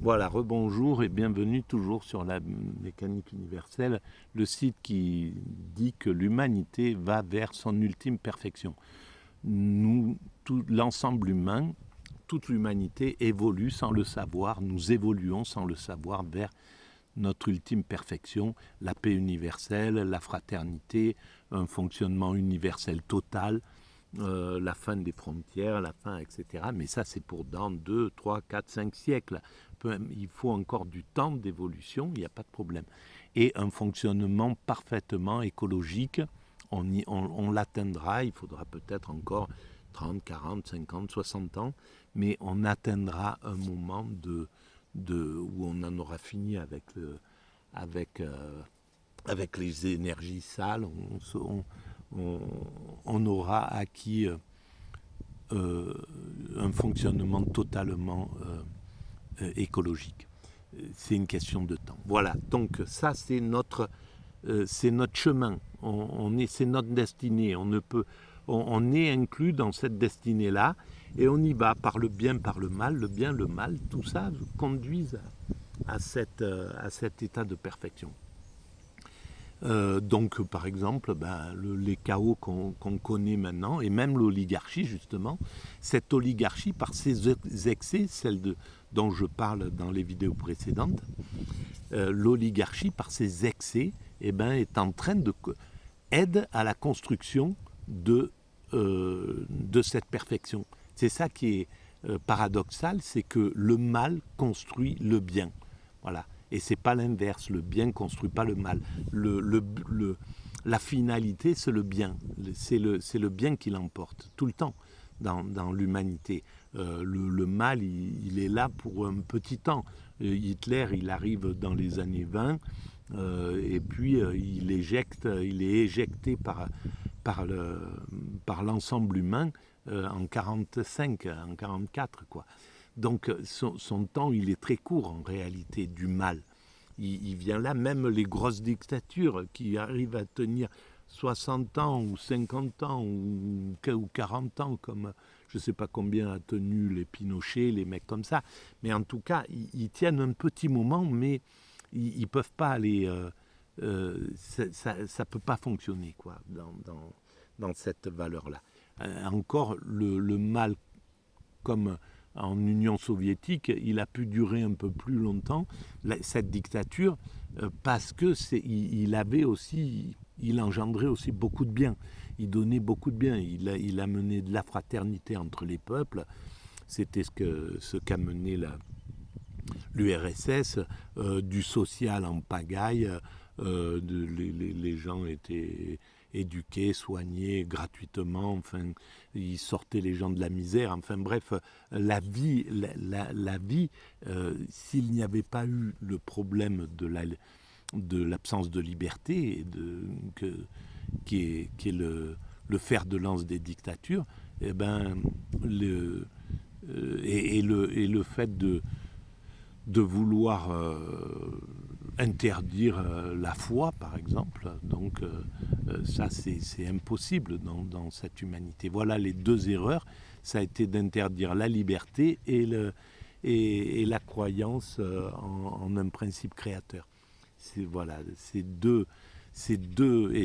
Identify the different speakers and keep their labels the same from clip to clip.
Speaker 1: Voilà, rebonjour et bienvenue toujours sur la mécanique universelle, le site qui dit que l'humanité va vers son ultime perfection. Nous, tout l'ensemble humain, toute l'humanité évolue sans le savoir, nous évoluons sans le savoir vers notre ultime perfection, la paix universelle, la fraternité, un fonctionnement universel total, la fin des frontières, la fin, etc. Mais ça, c'est pour dans 2, 3, 4, 5 siècles. Il faut encore du temps d'évolution, il n'y a pas de problème. Et un fonctionnement parfaitement écologique, on l'atteindra, il faudra peut-être encore 30, 40, 50, 60 ans, mais on atteindra un moment où on en aura fini avec, avec les énergies sales, on aura acquis un fonctionnement totalement écologique. C'est une question de temps. Voilà, donc ça c'est notre chemin, c'est notre destinée, on est inclus dans cette destinée-là et on y va par le bien, par le mal, le bien, le mal, tout ça conduisent à cet état de perfection. Donc, par exemple, les chaos qu'on connaît maintenant, et même l'oligarchie, justement, cette oligarchie, par ses excès, dont je parle dans les vidéos précédentes, l'oligarchie, par ses excès, est en train aide à la construction de cette perfection. C'est ça qui est paradoxal, c'est que le mal construit le bien. Voilà. Et c'est pas l'inverse, le bien construit pas le mal. La finalité, c'est le bien. C'est le bien qui l'emporte, tout le temps, dans l'humanité. Le mal, il est là pour un petit temps. Hitler, il arrive dans les années 20, et puis il est éjecté par l'ensemble humain en 45, en 44, quoi. Donc son temps, il est très court en réalité du mal. Il vient là, même les grosses dictatures qui arrivent à tenir 60 ans ou 50 ans ou 40 ans, comme je ne sais pas combien a tenu les Pinochet, les mecs comme ça. Mais en tout cas, ils tiennent un petit moment, mais ils ne peuvent pas aller... ça ne peut pas fonctionner quoi, dans cette valeur-là. Encore, le mal, comme en Union soviétique, il a pu durer un peu plus longtemps, cette dictature, parce que il engendrait aussi beaucoup de bien. Il donnait beaucoup de bien. Il a mené de la fraternité entre les peuples. C'était ce qu'a mené l'URSS, du social en pagaille. Les gens étaient éduqués, soignés gratuitement, enfin, ils sortaient les gens de la misère, enfin bref, la vie, s'il n'y avait pas eu le problème de l'absence de liberté, qui est le fer de lance des dictatures, eh ben, et le fait de vouloir interdire la foi, par exemple. Donc ça, c'est impossible dans cette humanité. Voilà les deux erreurs. Ça a été d'interdire la liberté et la croyance en un principe créateur. Voilà, et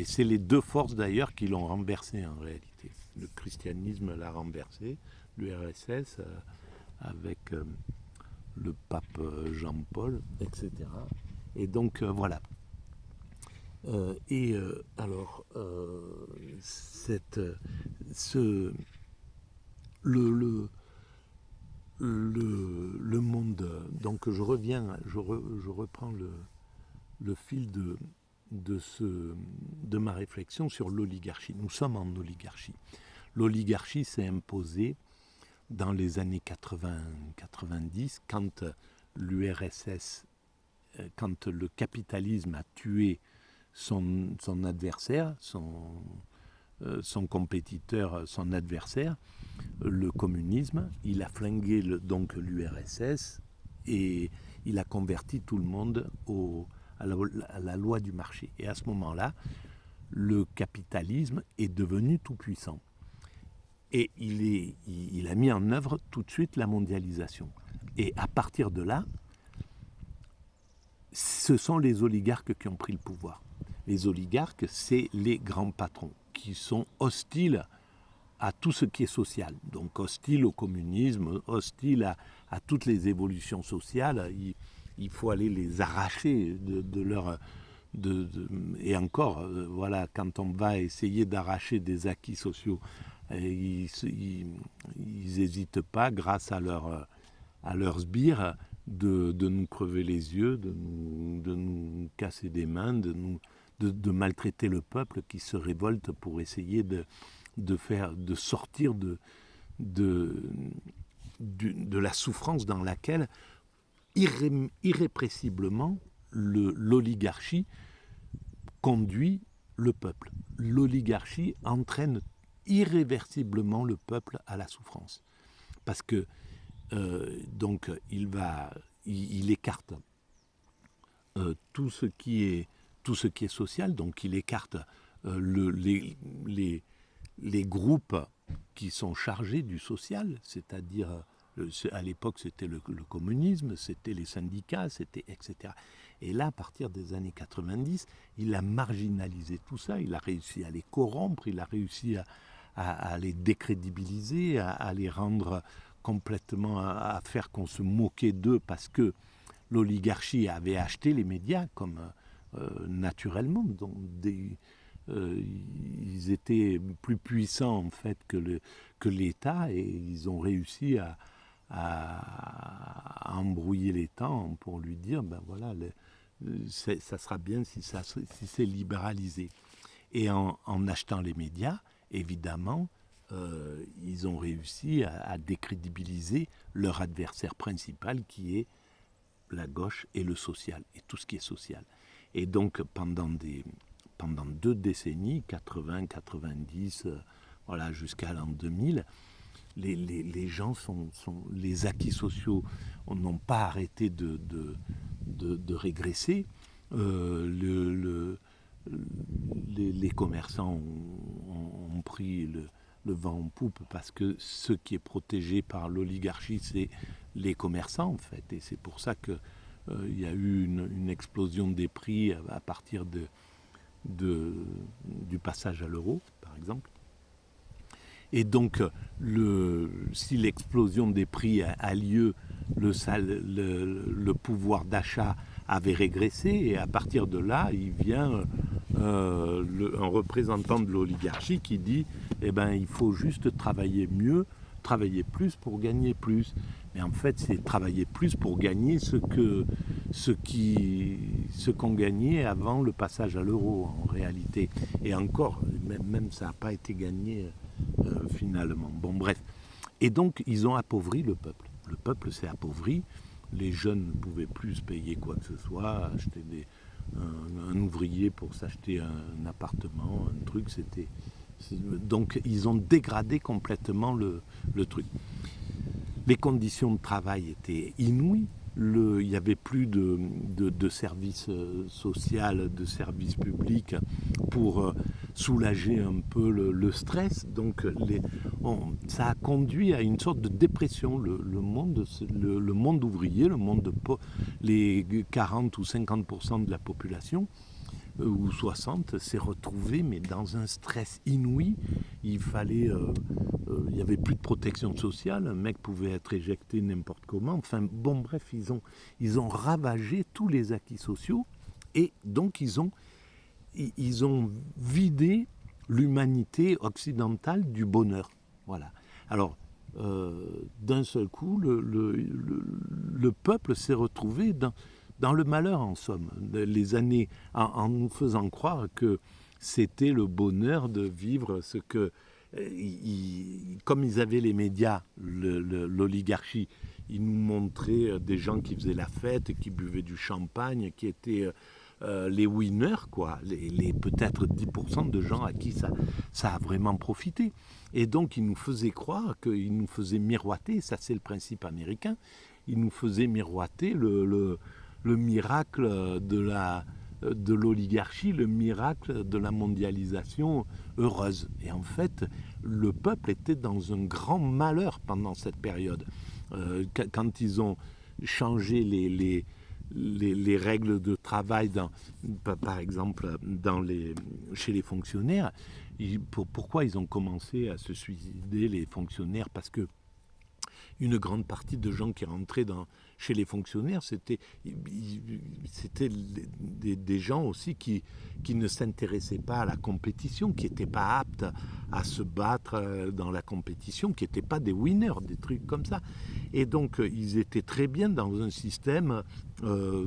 Speaker 1: c'est les deux forces d'ailleurs qui l'ont renversé en réalité. Le christianisme l'a renversé, l'URSS avec le pape Jean-Paul, etc. Et donc voilà. Alors, le monde. Donc je reprends le fil de ma réflexion sur l'oligarchie. Nous sommes en oligarchie. L'oligarchie s'est imposée dans les années 80-90, quand l'URSS, quand le capitalisme a tué son adversaire, son compétiteur, son adversaire, le communisme, il a flingué donc l'URSS et il a converti tout le monde à la loi du marché. Et à ce moment-là, le capitalisme est devenu tout puissant. Et il a mis en œuvre tout de suite la mondialisation. Et à partir de là, ce sont les oligarques qui ont pris le pouvoir. Les oligarques, c'est les grands patrons qui sont hostiles à tout ce qui est social. Donc hostiles au communisme, hostiles à toutes les évolutions sociales. Il faut aller les arracher de leur... et encore, voilà, quand on va essayer d'arracher des acquis sociaux, ils n'hésitent pas, grâce à leurs sbires, de nous crever les yeux, de nous casser des mains, de maltraiter le peuple qui se révolte pour essayer de sortir de la souffrance dans laquelle irrépressiblement l'oligarchie conduit le peuple. L'oligarchie entraîne irréversiblement le peuple à la souffrance. Parce que donc il écarte tout ce qui est social, donc il écarte les groupes qui sont chargés du social, c'est-à-dire à l'époque c'était le communisme, c'était les syndicats, c'était etc. Et là, à partir des années 90, il a marginalisé tout ça, il a réussi à les corrompre, il a réussi à les décrédibiliser, à les rendre complètement, à faire qu'on se moquait d'eux parce que l'oligarchie avait acheté les médias comme naturellement. Donc ils étaient plus puissants en fait que l'État et ils ont réussi à embrouiller les temps pour lui dire ben voilà, ça sera bien si c'est libéralisé. Et en achetant les médias, évidemment, ils ont réussi à décrédibiliser leur adversaire principal qui est la gauche et le social, et tout ce qui est social. Et donc pendant 2 décennies, 80, 90, voilà, jusqu'à l'an 2000, les gens les acquis sociaux n'ont pas arrêté de régresser. Les commerçants ont pris le vent en poupe parce que ce qui est protégé par l'oligarchie, c'est les commerçants en fait. Et c'est pour ça qu'il y a eu une explosion des prix à partir du passage à l'euro, par exemple. Et donc, si l'explosion des prix a lieu, le pouvoir d'achat avait régressé, et à partir de là, il vient un représentant de l'oligarchie qui dit eh ben, il faut juste travailler mieux, travailler plus pour gagner plus. Mais en fait, c'est travailler plus pour gagner ce qu'on gagnait avant le passage à l'euro, en réalité. Et encore, même ça n'a pas été gagné finalement. Bon, bref. Et donc, ils ont appauvri le peuple. Le peuple s'est appauvri. Les jeunes ne pouvaient plus se payer quoi que ce soit, acheter un ouvrier pour s'acheter un appartement, un truc, donc ils ont dégradé complètement le truc. Les conditions de travail étaient inouïes. Il n'y avait plus de services sociaux, de services publics pour soulager un peu le stress. Donc ça a conduit à une sorte de dépression. Le monde ouvrier, les 40 ou 50% de la population, ou 60, s'est retrouvé mais dans un stress inouï. Il y avait plus de protection sociale, un mec pouvait être éjecté n'importe comment. Enfin bon, bref, ils ont ravagé tous les acquis sociaux et donc ils ont vidé l'humanité occidentale du bonheur. Voilà. Alors d'un seul coup, le peuple s'est retrouvé dans le malheur, en somme, les années, en nous faisant croire que c'était le bonheur de vivre ce que... comme ils avaient les médias, l'oligarchie, ils nous montraient des gens qui faisaient la fête, qui buvaient du champagne, qui étaient les winners, quoi, les peut-être 10% de gens à qui ça a vraiment profité. Et donc, ils nous faisaient croire, ils nous faisaient miroiter, ça c'est le principe américain, ils nous faisaient miroiter le miracle de l'oligarchie, le miracle de la mondialisation heureuse. Et en fait, le peuple était dans un grand malheur pendant cette période. Quand ils ont changé les règles de travail, par exemple, chez les fonctionnaires. Pourquoi ils ont commencé à se suicider, les fonctionnaires? Parce que une grande partie de gens qui rentraient chez les fonctionnaires, c'était des gens aussi qui ne s'intéressaient pas à la compétition, qui n'étaient pas aptes à se battre dans la compétition, qui n'étaient pas des winners, des trucs comme ça. Et donc, ils étaient très bien dans un système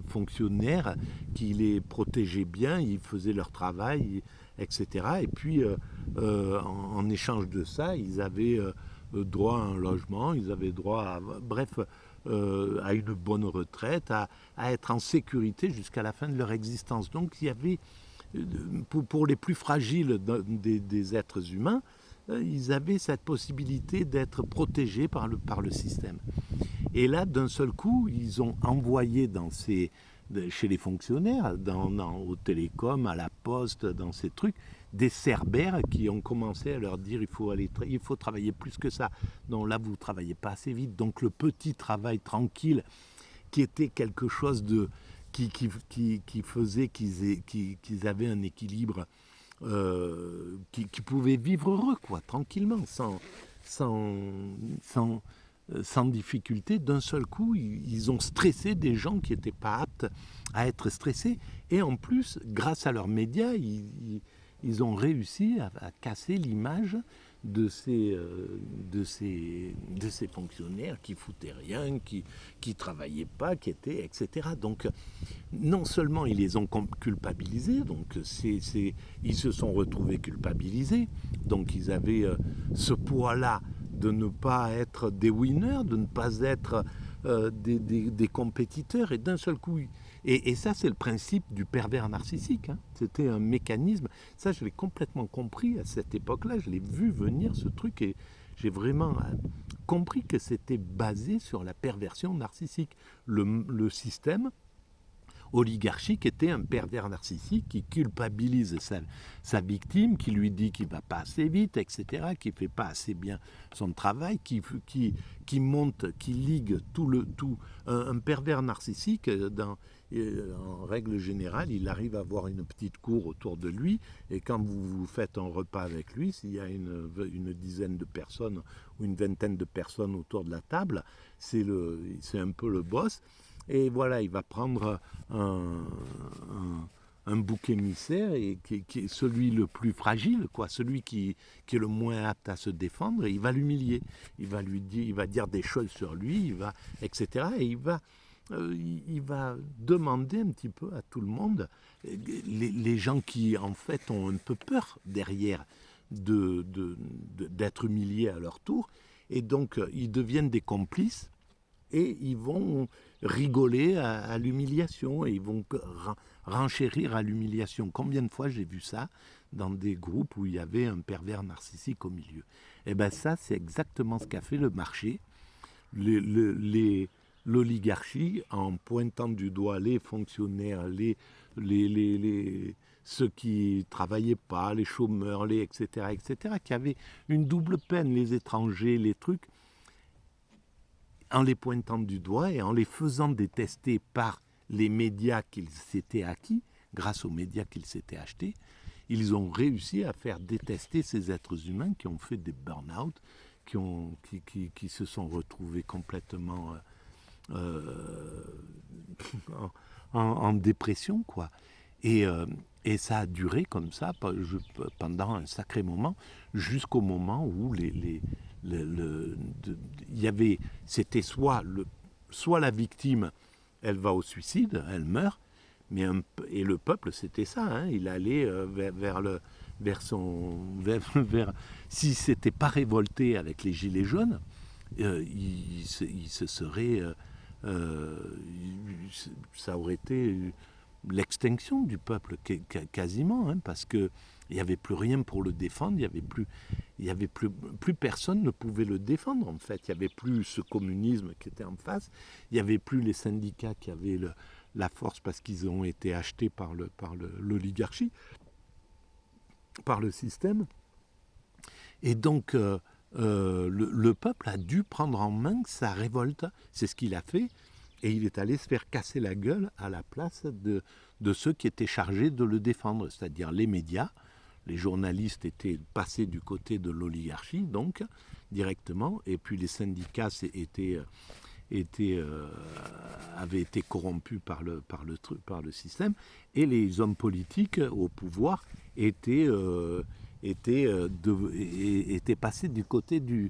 Speaker 1: fonctionnaire qui les protégeait bien, ils faisaient leur travail, etc. Et puis, en échange de ça, ils avaient droit à un logement, ils avaient droit à une bonne retraite, à être en sécurité jusqu'à la fin de leur existence. Donc il y avait, pour les plus fragiles des êtres humains, ils avaient cette possibilité d'être protégés par le système. Et là, d'un seul coup, ils ont envoyé chez les fonctionnaires, au télécom, à la poste, dans ces trucs, des cerbères qui ont commencé à leur dire il faut travailler plus que ça. Non, là, vous ne travaillez pas assez vite. Donc le petit travail tranquille, qui était quelque chose qui faisait qu'ils avaient un équilibre, qui pouvaient vivre heureux, quoi, tranquillement, sans difficulté. D'un seul coup, ils ont stressé des gens qui n'étaient pas aptes à être stressés. Et en plus, grâce à leurs médias, ils ont réussi à casser l'image de ces fonctionnaires qui foutaient rien, qui travaillaient pas, qui étaient, etc. Donc, non seulement ils les ont culpabilisés, donc ils se sont retrouvés culpabilisés, donc ils avaient ce poids-là de ne pas être des winners, de ne pas être des compétiteurs, et d'un seul coup, et ça c'est le principe du pervers narcissique, hein. C'était un mécanisme, ça je l'ai complètement compris à cette époque-là, je l'ai vu venir ce truc, et j'ai vraiment compris que c'était basé sur la perversion narcissique. Le système oligarchique était un pervers narcissique qui culpabilise sa victime, qui lui dit qu'il ne va pas assez vite, etc., qui ne fait pas assez bien son travail, qui monte, qui ligue tout. Un pervers narcissique, en règle générale, il arrive à avoir une petite cour autour de lui, et quand vous faites un repas avec lui, s'il y a une dizaine de personnes ou une vingtaine de personnes autour de la table, c'est un peu le boss. Et voilà, il va prendre un bouc émissaire, et qui est celui le plus fragile, quoi, celui qui est le moins apte à se défendre, et il va l'humilier. Il va dire des choses sur lui, etc. Et il va demander un petit peu à tout le monde, les gens qui en fait ont un peu peur derrière d'être humiliés à leur tour, et donc ils deviennent des complices, et ils vont rigoler à l'humiliation, et ils vont renchérir à l'humiliation. Combien de fois j'ai vu ça dans des groupes où il y avait un pervers narcissique au milieu? Et bien ça, c'est exactement ce qu'a fait le marché, l'oligarchie, en pointant du doigt les fonctionnaires, ceux qui ne travaillaient pas, les chômeurs, etc., qui avaient une double peine, les étrangers, les trucs, en les pointant du doigt et en les faisant détester par les médias qu'ils s'étaient acquis, grâce aux médias qu'ils s'étaient achetés, ils ont réussi à faire détester ces êtres humains qui ont fait des burn-out, qui se sont retrouvés complètement en dépression, quoi. Et ça a duré comme ça pendant un sacré moment, jusqu'au moment où c'était soit la victime, elle va au suicide, elle meurt, et le peuple, c'était ça, hein, il allait s'il s'était pas révolté avec les gilets jaunes, il se serait ça aurait été l'extinction du peuple, quasiment, hein, parce que il n'y avait plus rien pour le défendre, il y avait plus personne ne pouvait le défendre, en fait. Il n'y avait plus ce communisme qui était en face, il n'y avait plus les syndicats qui avaient la force, parce qu'ils ont été achetés par l'oligarchie, par le système. Et donc le peuple a dû prendre en main sa révolte. C'est ce qu'il a fait. Et il est allé se faire casser la gueule à la place de ceux qui étaient chargés de le défendre, c'est-à-dire les médias. Les journalistes étaient passés du côté de l'oligarchie, donc, directement, et puis les syndicats avaient été corrompus par le système, et les hommes politiques au pouvoir étaient passés du côté de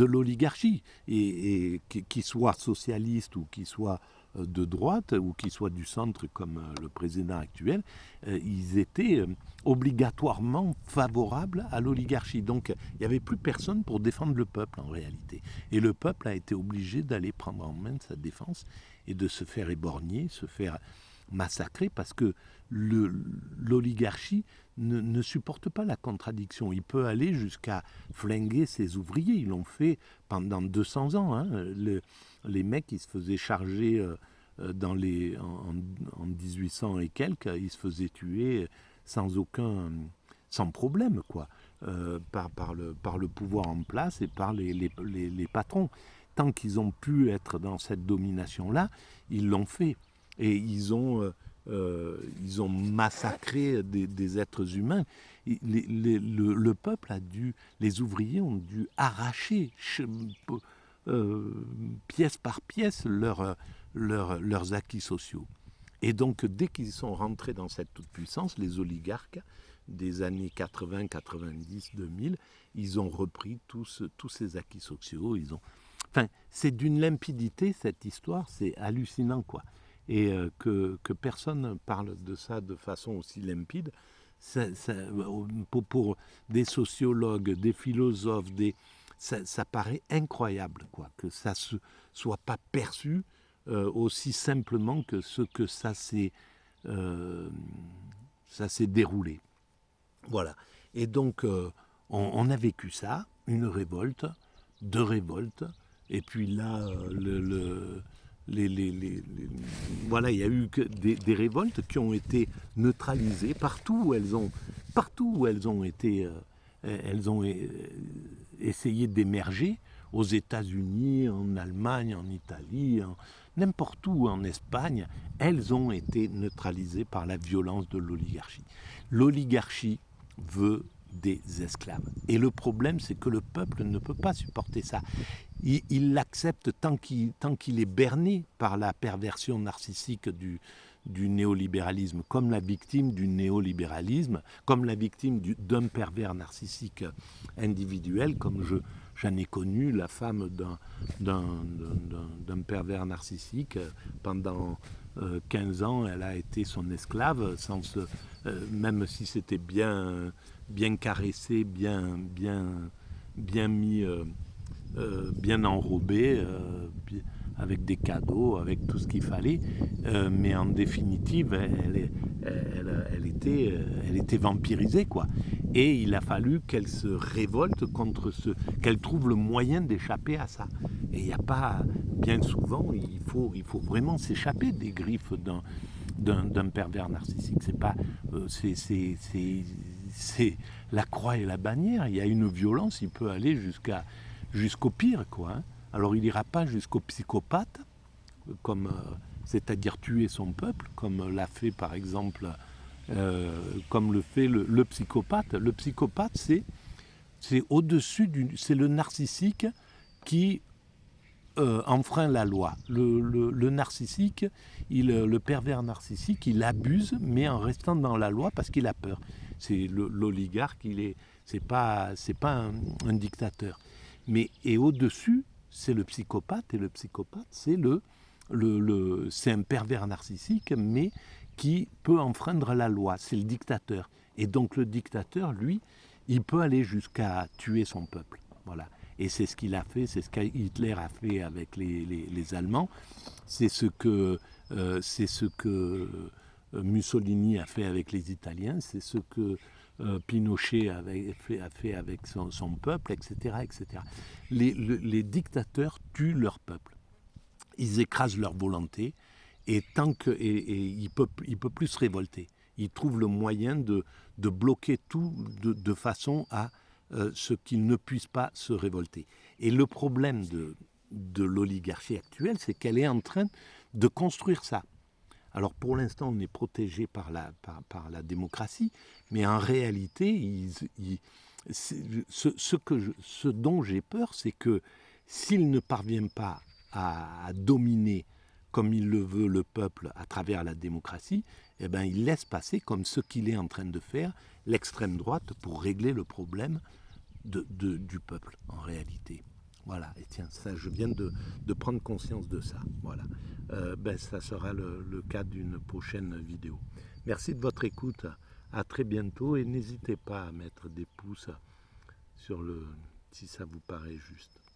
Speaker 1: l'oligarchie, et qu'ils soient socialistes ou qu'ils soient de droite ou qu'ils soient du centre comme le président actuel, ils étaient obligatoirement favorables à l'oligarchie. Donc il n'y avait plus personne pour défendre le peuple en réalité. Et le peuple a été obligé d'aller prendre en main sa défense et de se faire éborgner, se faire massacrer, parce que l'oligarchie ne supporte pas la contradiction. Il peut aller jusqu'à flinguer ses ouvriers. Ils l'ont fait pendant 200 ans. Hein. Les mecs, ils se faisaient charger en 1800 et quelques, ils se faisaient tuer sans problème, quoi, par le pouvoir en place et par les patrons. Tant qu'ils ont pu être dans cette domination-là, ils l'ont fait. Et ils ont massacré des êtres humains. Le peuple les ouvriers ont dû arracher pièce par pièce leurs acquis sociaux. Et donc, dès qu'ils sont rentrés dans cette toute-puissance, les oligarques des années 80, 90, 2000, ils ont repris tous ces acquis sociaux. Enfin, c'est d'une limpidité, cette histoire, c'est hallucinant, quoi. Et que personne parle de ça de façon aussi limpide, pour des sociologues, des philosophes, ça paraît incroyable, quoi, que ça ne soit pas perçu aussi simplement que ce que ça s'est déroulé. Voilà. Et donc, on a vécu ça, une révolte, deux révoltes, et puis là, voilà, il y a eu des révoltes qui ont été neutralisées partout où elles ont été, elles ont essayé d'émerger, aux États-Unis, en Allemagne, en Italie, n'importe où, en Espagne, elles ont été neutralisées par la violence de l'oligarchie. L'oligarchie veut des esclaves. Et le problème, c'est que le peuple ne peut pas supporter ça. Il l'accepte tant qu'il est berné par la perversion narcissique du néolibéralisme, comme la victime du néolibéralisme, comme la victime d'un pervers narcissique individuel, comme j'en ai connu la femme d'un pervers narcissique. Pendant 15 ans, elle a été son esclave, même si c'était bien caressé, bien mis, bien enrobé, avec des cadeaux, avec tout ce qu'il fallait, mais en définitive, elle était vampirisée, quoi. Et il a fallu qu'elle se révolte contre qu'elle trouve le moyen d'échapper à ça. Et il n'y a pas, bien souvent, il faut vraiment s'échapper des griffes d'un pervers narcissique. C'est pas, c'est la croix et la bannière. Il y a une violence, il peut aller jusqu'au pire, quoi. Hein. Alors il n'ira pas jusqu'au psychopathe, c'est-à-dire tuer son peuple, comme l'a fait par exemple, comme le fait le psychopathe. Le psychopathe, c'est au-dessus c'est le narcissique qui enfreint la loi. Le narcissique, le pervers narcissique, il abuse, mais en restant dans la loi parce qu'il a peur. C'est l'oligarque, c'est pas un dictateur. Et au-dessus, c'est le psychopathe, et le psychopathe, c'est c'est un pervers narcissique, mais qui peut enfreindre la loi. C'est le dictateur. Et donc le dictateur, lui, il peut aller jusqu'à tuer son peuple. Voilà. Et c'est ce qu'il a fait, c'est ce qu'Hitler a fait avec les Allemands, c'est ce que Mussolini a fait avec les Italiens, c'est ce que Pinochet a fait avec son peuple, etc. etc. Les dictateurs tuent leur peuple. Ils écrasent leur volonté et il peut plus se révolter. Ils trouvent le moyen de bloquer tout de façon à ce qu'ils ne puissent pas se révolter. Et le problème de l'oligarchie actuelle, c'est qu'elle est en train de construire ça. Alors pour l'instant, on est protégé par la démocratie, mais en réalité, ce dont j'ai peur, c'est que s'il ne parvient pas à dominer comme il le veut le peuple à travers la démocratie, eh ben, il laisse passer, comme ce qu'il est en train de faire, l'extrême droite pour régler le problème du peuple, en réalité. Voilà, et tiens, ça, je viens de prendre conscience de ça. Voilà, ça sera le cas d'une prochaine vidéo. Merci de votre écoute, à très bientôt, et n'hésitez pas à mettre des pouces sur si ça vous paraît juste.